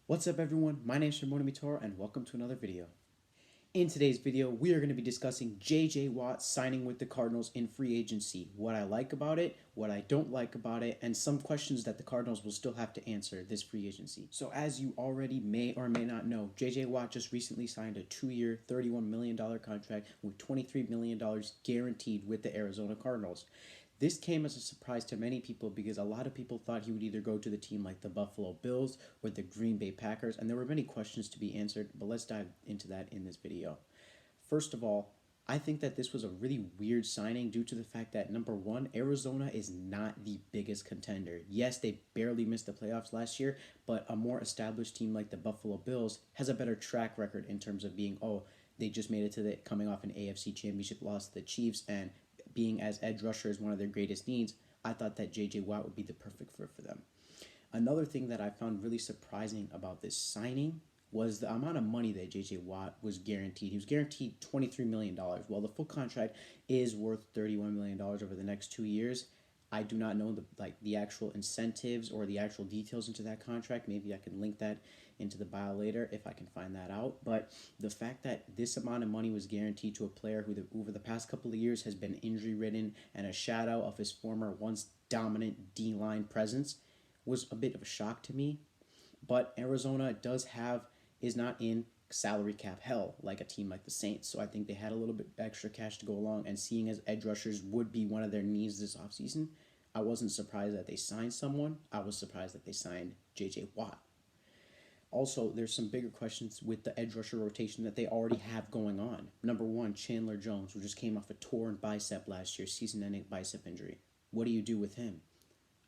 What's up everyone, my name is Shimon Mitor and welcome to another video. In today's video, we are going to be discussing J.J. Watt signing with the Cardinals in free agency, what I like about it, what I don't like about it, and some questions that the Cardinals will still have to answer this free agency. So as you already may or may not know, J.J. Watt just recently signed a 2-year, $31 million contract with $23 million guaranteed with the Arizona Cardinals. This came as a surprise to many people because a lot of people thought he would either go to the team like the Buffalo Bills or the Green Bay Packers, and there were many questions to be answered, but let's dive into that in this video. First of all, I think that this was a really weird signing due to the fact that, number one, Arizona is not the biggest contender. Yes, they barely missed the playoffs last year, but a more established team like the Buffalo Bills has a better track record in terms of being, they just made it to the coming off an AFC championship loss to the Chiefs, and being as edge rusher is one of their greatest needs, I thought that J.J. Watt would be the perfect fit for them. Another thing that I found really surprising about this signing was the amount of money that J.J. Watt was guaranteed. He was guaranteed $23 million. While the full contract is worth $31 million over the next 2 years, I do not know the actual incentives or the actual details into that contract. Maybe I can link that into the bio later if I can find that out. But the fact that this amount of money was guaranteed to a player who over the past couple of years has been injury ridden and a shadow of his former once dominant D-line presence was a bit of a shock to me. But Arizona is not in salary cap hell like a team like the Saints. So I think they had a little bit extra cash to go along, and seeing as edge rushers would be one of their needs this offseason, I wasn't surprised that they signed someone. I was surprised that they signed J.J. Watt. Also, there's some bigger questions with the edge rusher rotation that they already have going on. Number one, Chandler Jones, who just came off a torn bicep last year, season-ending bicep injury. What do you do with him?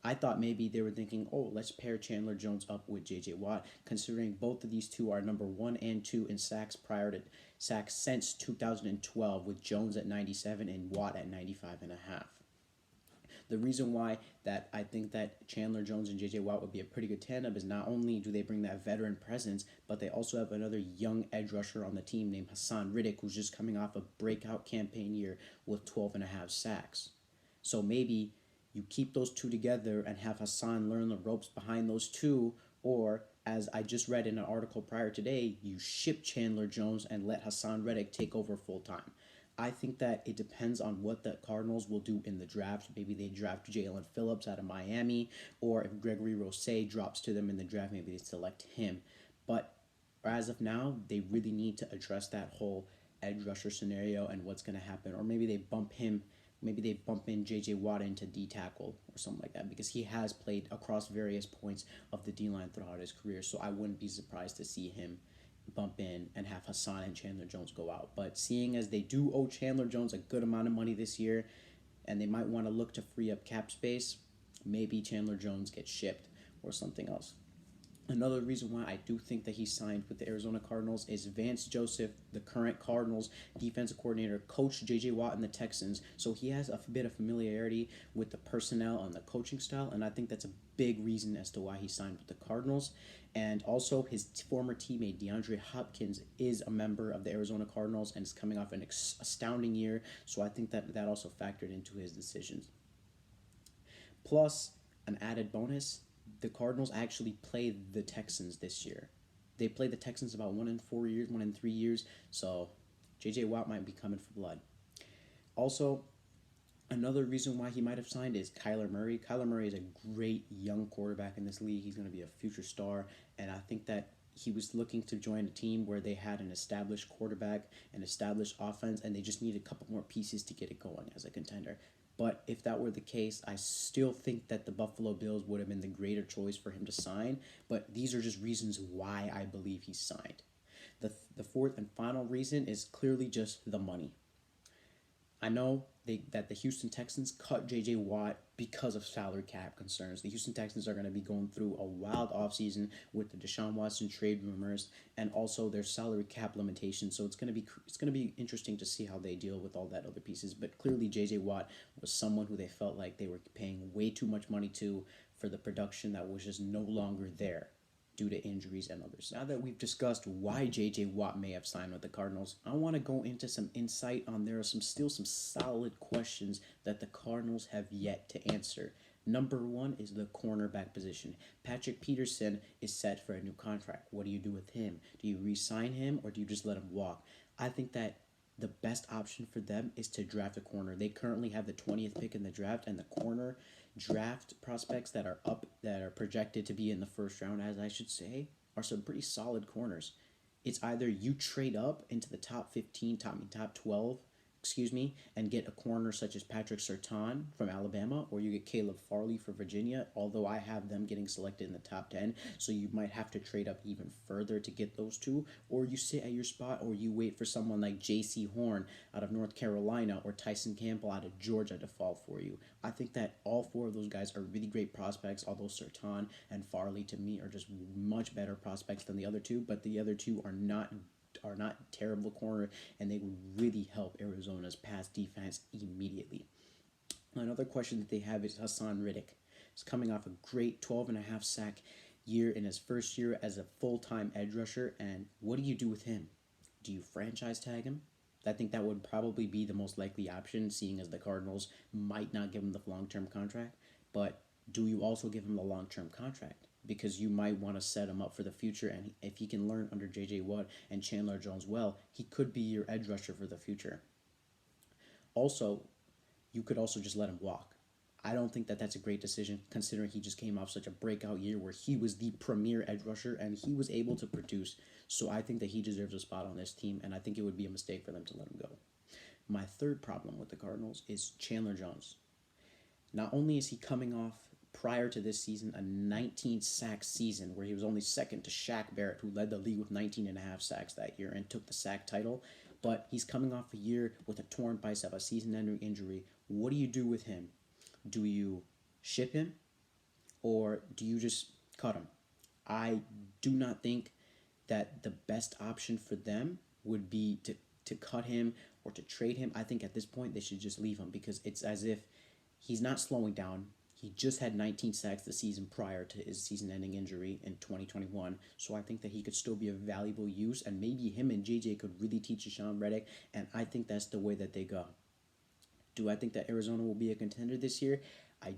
I thought maybe they were thinking, let's pair Chandler Jones up with J.J. Watt, considering both of these two are number 1 and 2 in sacks prior to sacks since 2012, with Jones at 97 and Watt at 95 and a half. The reason why that I think that Chandler Jones and J.J. Watt would be a pretty good tandem is not only do they bring that veteran presence, but they also have another young edge rusher on the team named Hassan Riddick, who's just coming off a breakout campaign year with 12 and a half sacks. So maybe you keep those two together and have Hassan learn the ropes behind those two, or as I just read in an article prior today, you ship Chandler Jones and let Hassan Riddick take over full time. I think that it depends on what the Cardinals will do in the draft. Maybe they draft Jalen Phillips out of Miami, or if Gregory Rousseau drops to them in the draft, maybe they select him. But as of now, they really need to address that whole edge rusher scenario and what's going to happen. Or maybe they bump in J.J. Watt into D tackle or something like that, because he has played across various points of the D-line throughout his career, so I wouldn't be surprised to see him bump in and have Hassan and Chandler Jones go out. But seeing as they do owe Chandler Jones a good amount of money this year, and they might want to look to free up cap space, maybe Chandler Jones gets shipped or something else. Another reason why I do think that he signed with the Arizona Cardinals is Vance Joseph, the current Cardinals defensive coordinator, coached J.J. Watt and the Texans, so he has a bit of familiarity with the personnel and the coaching style, and I think that's a big reason as to why he signed with the Cardinals. And also, his former teammate DeAndre Hopkins is a member of the Arizona Cardinals and is coming off an astounding year, so I think that also factored into his decisions. Plus, an added bonus, the Cardinals actually played the Texans this year. They played the Texans about 1 in 4 years, 1 in 3 years, so J.J. Watt might be coming for blood. Also, another reason why he might have signed is Kyler Murray. Kyler Murray is a great young quarterback in this league. He's going to be a future star, and I think that he was looking to join a team where they had an established quarterback, an established offense, and they just need a couple more pieces to get it going as a contender. But if that were the case, I still think that the Buffalo Bills would have been the greater choice for him to sign. But these are just reasons why I believe he signed. The fourth and final reason is clearly just the money. I know that the Houston Texans cut J.J. Watt because of salary cap concerns. The Houston Texans are going to be going through a wild offseason with the Deshaun Watson trade rumors and also their salary cap limitations. So it's going to be interesting to see how they deal with all that other pieces. But clearly J.J. Watt was someone who they felt like they were paying way too much money to for the production that was just no longer there due to injuries and others. Now that we've discussed why J.J. Watt may have signed with the Cardinals, I want to go into some insight on there are some solid questions that the Cardinals have yet to answer. Number one is the cornerback position. Patrick Peterson is set for a new contract. What do you do with him? Do you re-sign him or do you just let him walk? I think that the best option for them is to draft a corner. They currently have the 20th pick in the draft, and the corner draft prospects that are up, that are projected to be in the first round, as I should say, are some pretty solid corners. It's either you trade up into the top 15, top 12, excuse me, and get a corner such as Patrick Surtain from Alabama, or you get Caleb Farley for Virginia, although I have them getting selected in the top 10, so you might have to trade up even further to get those two, or you sit at your spot, or you wait for someone like J.C. Horn out of North Carolina or Tyson Campbell out of Georgia to fall for you. I think that all four of those guys are really great prospects, although Surtain and Farley to me are just much better prospects than the other two, but the other two are not terrible corner, and they would really help Arizona's pass defense immediately. Another question that they have is Hassan Riddick. He's coming off a great 12.5 sack year in his first year as a full-time edge rusher, and what do you do with him? Do you franchise tag him? I think that would probably be the most likely option, seeing as the Cardinals might not give him the long-term contract, but do you also give him the long-term contract? Because you might want to set him up for the future, and if he can learn under J.J. Watt and Chandler Jones well, he could be your edge rusher for the future. Also, you could also just let him walk. I don't think that that's a great decision, considering he just came off such a breakout year where he was the premier edge rusher and he was able to produce. So I think that he deserves a spot on this team, and I think it would be a mistake for them to let him go. My third problem with the Cardinals is Chandler Jones. Not only is he coming off, prior to this season, a 19-sack season where he was only second to Shaq Barrett, who led the league with 19.5 sacks that year and took the sack title, but he's coming off a year with a torn bicep, a season-ending injury. What do you do with him? Do you ship him or do you just cut him? I do not think that the best option for them would be to cut him or to trade him. I think at this point they should just leave him, because it's as if he's not slowing down. He just had 19 sacks the season prior to his season-ending injury in 2021, so I think that he could still be a valuable use, and maybe him and JJ could really teach Hassan Riddick, and I think that's the way that they go. Do I think that Arizona will be a contender this year? I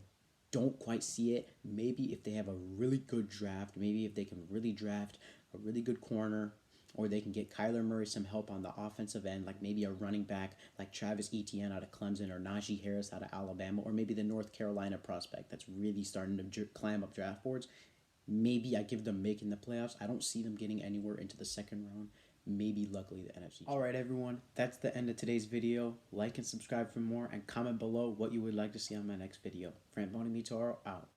don't quite see it. Maybe if they have a really good draft, maybe if they can really draft a really good corner, or they can get Kyler Murray some help on the offensive end, like maybe a running back like Travis Etienne out of Clemson or Najee Harris out of Alabama, or maybe the North Carolina prospect that's really starting to climb up draft boards. Maybe I give them making the playoffs. I don't see them getting anywhere into the second round. Maybe luckily the NFC. Alright everyone, that's the end of today's video. Like and subscribe for more, and comment below what you would like to see on my next video. Framboni Mitoro out.